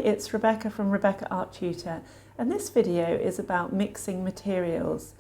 it's Rebecca from Rebecca Art Tutor, and this video is about mixing materials.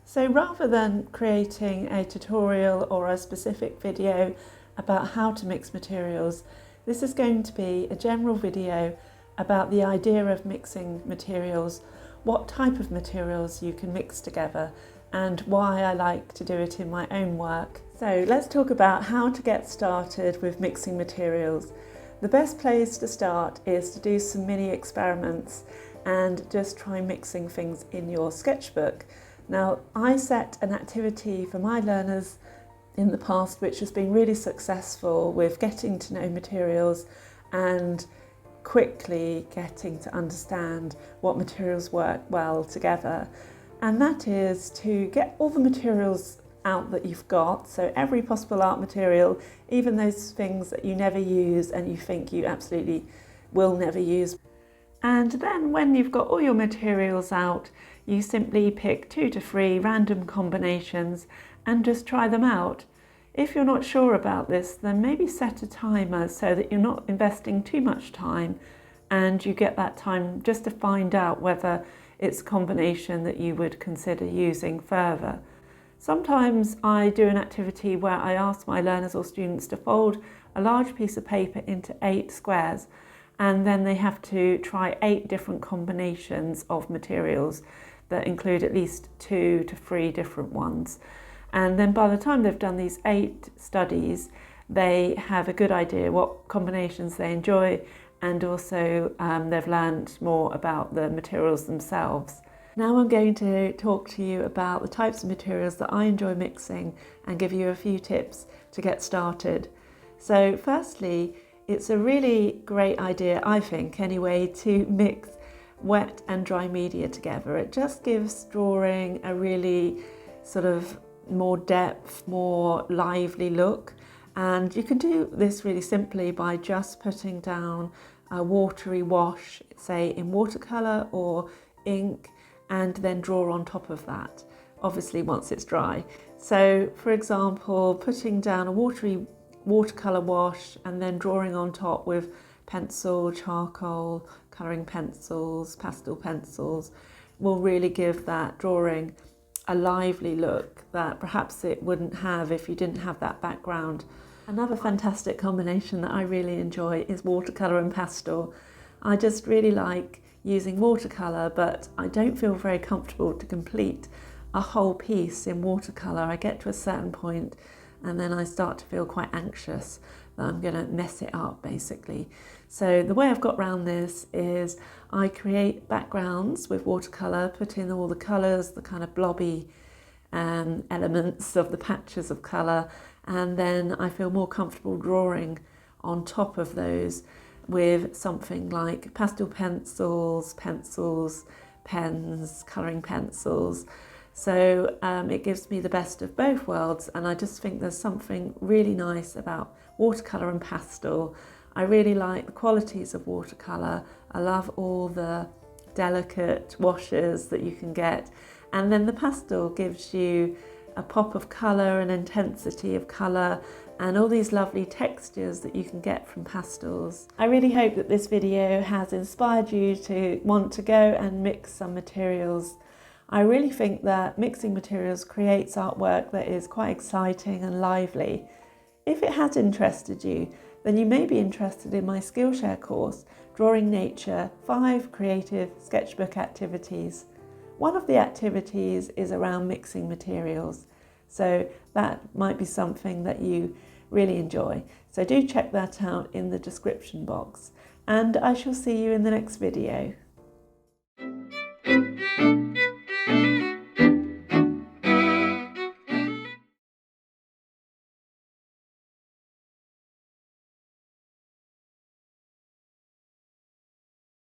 So rather than creating a tutorial or a specific video about how to mix materials, this is going to be a general video about the idea of mixing materials, what type of materials you can mix together, and why I like to do it in my own work. So let's talk about how to get started with mixing materials. The best place to start is to do some mini experiments and just try mixing things in your sketchbook. Now, I set an activity for my learners in the past which has been really successful with getting to know materials and quickly getting to understand what materials work well together. And that is to get all the materials out that you've got, so every possible art material, even those things that you never use and you think you absolutely will never use. And then when you've got all your materials out, you simply pick 2 to 3 random combinations and just try them out. If you're not sure about this, then maybe set a timer so that you're not investing too much time and you get that time just to find out whether it's a combination that you would consider using further. Sometimes I do an activity where I ask my learners or students to fold a large piece of paper into 8 squares, and then they have to try 8 different combinations of materials that include at least 2 to 3 different ones. And then by the time they've done these 8 studies, they have a good idea what combinations they enjoy, and also they've learned more about the materials themselves. Now I'm going to talk to you about the types of materials that I enjoy mixing and give you a few tips to get started. So firstly, it's a really great idea, I think anyway, to mix wet and dry media together. It just gives drawing a really sort of more depth, more lively look. And you can do this really simply by just putting down a watery wash, say in watercolour or ink, and then draw on top of that, obviously once it's dry. So for example, putting down a watery watercolour wash and then drawing on top with pencil, charcoal, colouring pencils, pastel pencils will really give that drawing a lively look that perhaps it wouldn't have if you didn't have that background. Another fantastic combination that I really enjoy is watercolour and pastel. I just really like using watercolour, but I don't feel very comfortable to complete a whole piece in watercolour. I get to a certain point and then I start to feel quite anxious that I'm going to mess it up basically. So the way I've got around this is I create backgrounds with watercolour, put in all the colours, the kind of blobby elements of the patches of colour, and then I feel more comfortable drawing on top of those with something like pastel pencils, pens, colouring pencils. So it gives me the best of both worlds, and I just think there's something really nice about watercolour and pastel. I really like the qualities of watercolour. I love all the delicate washes that you can get, and then the pastel gives you a pop of colour and intensity of colour and all these lovely textures that you can get from pastels. I really hope that this video has inspired you to want to go and mix some materials. I really think that mixing materials creates artwork that is quite exciting and lively. If it has interested you, then you may be interested in my Skillshare course, Drawing Nature, 5 Creative Sketchbook Activities. One of the activities is around mixing materials, so that might be something that you really enjoy. So do check that out in the description box, and I shall see you in the next video.